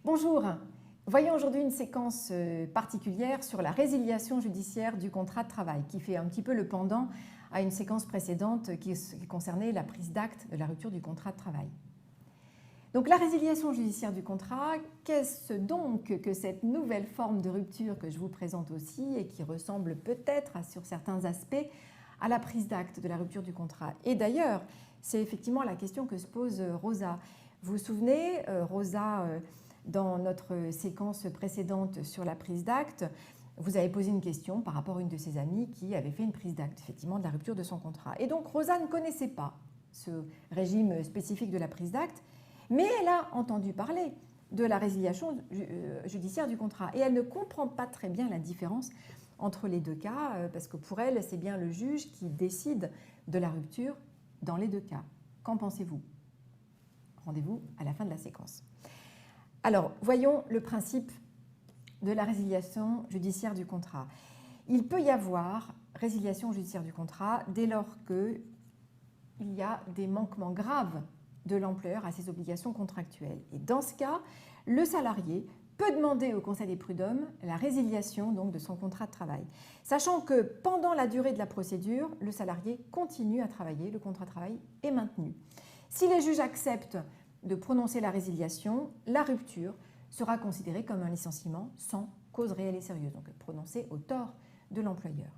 Bonjour, voyons aujourd'hui une séquence particulière sur la résiliation judiciaire du contrat de travail qui fait un petit peu le pendant à une séquence précédente qui concernait la prise d'acte de la rupture du contrat de travail. Donc la résiliation judiciaire du contrat, qu'est-ce donc que cette nouvelle forme de rupture que je vous présente aussi et qui ressemble peut-être sur certains aspects à la prise d'acte de la rupture du contrat? Et d'ailleurs, c'est effectivement la question que se pose Rosa. Vous vous souvenez, Rosa, dans notre séquence précédente sur la prise d'acte, vous avez posé une question par rapport à une de ses amies qui avait fait une prise d'acte, effectivement, de la rupture de son contrat. Et donc Rosa ne connaissait pas ce régime spécifique de la prise d'acte, mais elle a entendu parler de la résiliation judiciaire du contrat. Et elle ne comprend pas très bien la différence entre les deux cas, parce que pour elle, c'est bien le juge qui décide de la rupture dans les deux cas. Qu'en pensez-vous? Rendez-vous à la fin de la séquence. Alors, voyons le principe de la résiliation judiciaire du contrat. Il peut y avoir résiliation judiciaire du contrat dès lors qu'il y a des manquements graves de l'employeur à ses obligations contractuelles. Et dans ce cas, le salarié peut demander au Conseil des prud'hommes la résiliation donc, de son contrat de travail, sachant que pendant la durée de la procédure, le salarié continue à travailler, le contrat de travail est maintenu. Si les juges acceptent de prononcer la résiliation, la rupture sera considérée comme un licenciement sans cause réelle et sérieuse, donc prononcé au tort de l'employeur.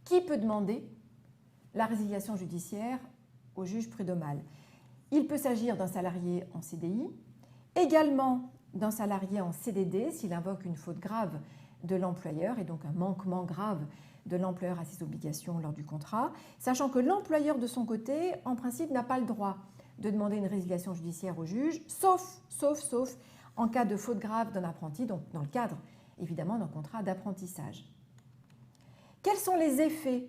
Qui peut demander la résiliation judiciaire au juge prud'homal? Il peut s'agir d'un salarié en CDI, également d'un salarié en CDD s'il invoque une faute grave de l'employeur et donc un manquement grave de l'employeur à ses obligations lors du contrat, sachant que l'employeur de son côté, en principe, n'a pas le droit de demander une résiliation judiciaire au juge, sauf en cas de faute grave d'un apprenti, donc dans le cadre évidemment d'un contrat d'apprentissage. Quels sont les effets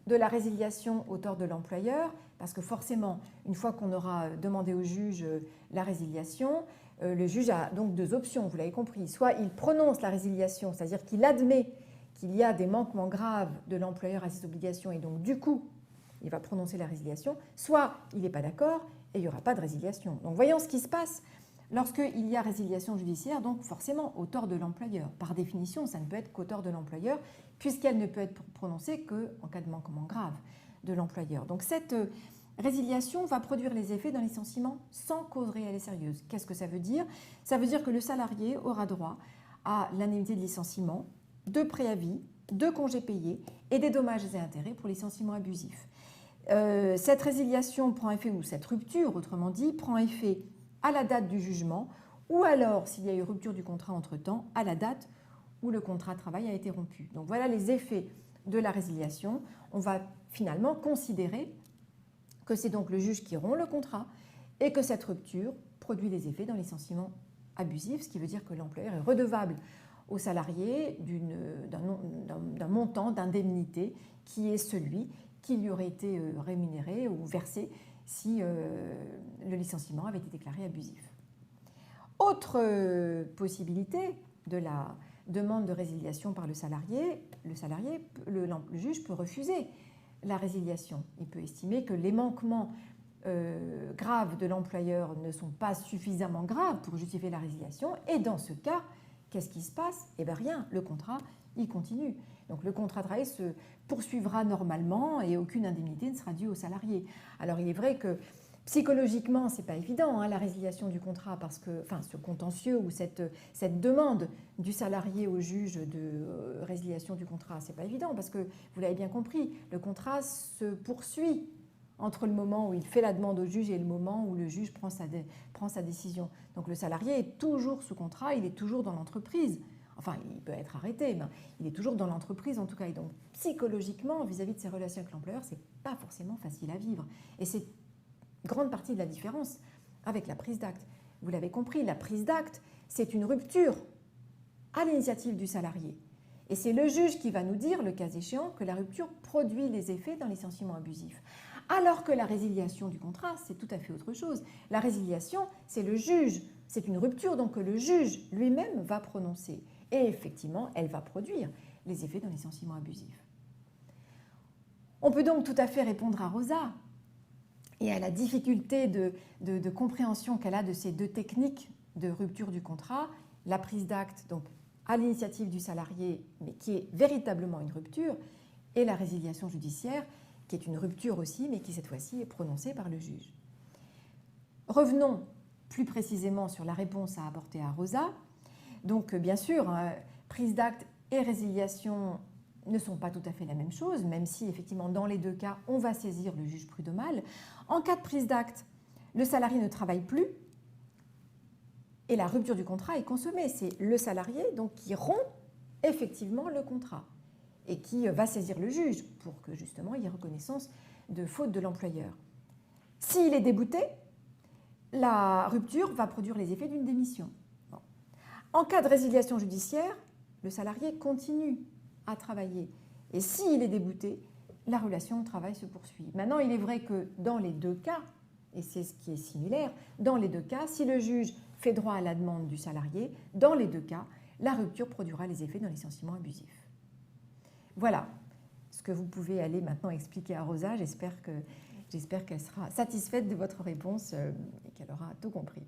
de la résiliation au tort de l'employeur? Parce que forcément, une fois qu'on aura demandé au juge la résiliation, le juge a donc deux options, vous l'avez compris. Soit il prononce la résiliation, c'est-à-dire qu'il admet qu'il y a des manquements graves de l'employeur à ses obligations et donc du coup, il va prononcer la résiliation, soit il n'est pas d'accord et il n'y aura pas de résiliation. Donc voyons ce qui se passe lorsqu'il y a résiliation judiciaire, donc forcément au tort de l'employeur. Par définition, ça ne peut être qu'au tort de l'employeur, puisqu'elle ne peut être prononcée qu'en cas de manquement grave de l'employeur. Donc cette résiliation va produire les effets d'un licenciement sans cause réelle et sérieuse. Qu'est-ce que ça veut dire? Ça veut dire que le salarié aura droit à l'indemnité de licenciement, de préavis, de congés payés et des dommages et intérêts pour licenciement abusif. Cette résiliation prend effet, ou cette rupture, autrement dit, prend effet à la date du jugement, ou alors, s'il y a eu rupture du contrat entre-temps, à la date où le contrat de travail a été rompu. Donc voilà les effets de la résiliation. On va finalement considérer que c'est donc le juge qui rompt le contrat et que cette rupture produit des effets d'un licenciement abusif, ce qui veut dire que l'employeur est redevable au salarié d'un montant d'indemnité qui est celui qui lui aurait été rémunéré ou versé si le licenciement avait été déclaré abusif. Autre possibilité de la demande de résiliation par le juge peut refuser la résiliation. Il peut estimer que les manquements graves de l'employeur ne sont pas suffisamment graves pour justifier la résiliation et dans ce cas, qu'est-ce qui se passe? Eh bien rien, le contrat, il continue. Donc le contrat de travail se poursuivra normalement et aucune indemnité ne sera due au salarié. Alors il est vrai que psychologiquement, ce n'est pas évident, la résiliation du contrat, parce que ce contentieux ou cette demande du salarié au juge de résiliation du contrat, ce n'est pas évident, parce que vous l'avez bien compris, le contrat se poursuit entre le moment où il fait la demande au juge et le moment où le juge prend sa décision. Donc le salarié est toujours sous contrat, il est toujours dans l'entreprise. Enfin, il peut être arrêté, mais il est toujours dans l'entreprise en tout cas. Et donc psychologiquement, vis-à-vis de ses relations avec l'employeur, ce n'est pas forcément facile à vivre. Et c'est grande partie de la différence avec la prise d'acte. Vous l'avez compris, la prise d'acte, c'est une rupture à l'initiative du salarié. Et c'est le juge qui va nous dire, le cas échéant, que la rupture produit les effets d'un licenciement abusif. Alors que la résiliation du contrat, c'est tout à fait autre chose. La résiliation, c'est le juge, c'est une rupture donc que le juge lui-même va prononcer. Et effectivement, elle va produire les effets d'un licenciement abusif. On peut donc tout à fait répondre à Rosa et à la difficulté de compréhension qu'elle a de ces deux techniques de rupture du contrat, la prise d'acte donc à l'initiative du salarié, mais qui est véritablement une rupture, et la résiliation judiciaire, qui est une rupture aussi, mais qui cette fois-ci est prononcée par le juge. Revenons plus précisément sur la réponse à apporter à Rosa. Donc bien sûr, prise d'acte et résiliation ne sont pas tout à fait la même chose, même si effectivement dans les deux cas, on va saisir le juge prud'homal. En cas de prise d'acte, le salarié ne travaille plus et la rupture du contrat est consommée. C'est le salarié donc, qui rompt effectivement le contrat et qui va saisir le juge pour que justement il y ait reconnaissance de faute de l'employeur. S'il est débouté, la rupture va produire les effets d'une démission. Bon. En cas de résiliation judiciaire, le salarié continue à travailler. Et s'il est débouté, la relation de travail se poursuit. Maintenant, il est vrai que dans les deux cas, et c'est ce qui est similaire, dans les deux cas, si le juge fait droit à la demande du salarié, dans les deux cas, la rupture produira les effets d'un licenciement abusif. Voilà ce que vous pouvez aller maintenant expliquer à Rosa. J'espère qu'elle sera satisfaite de votre réponse et qu'elle aura tout compris.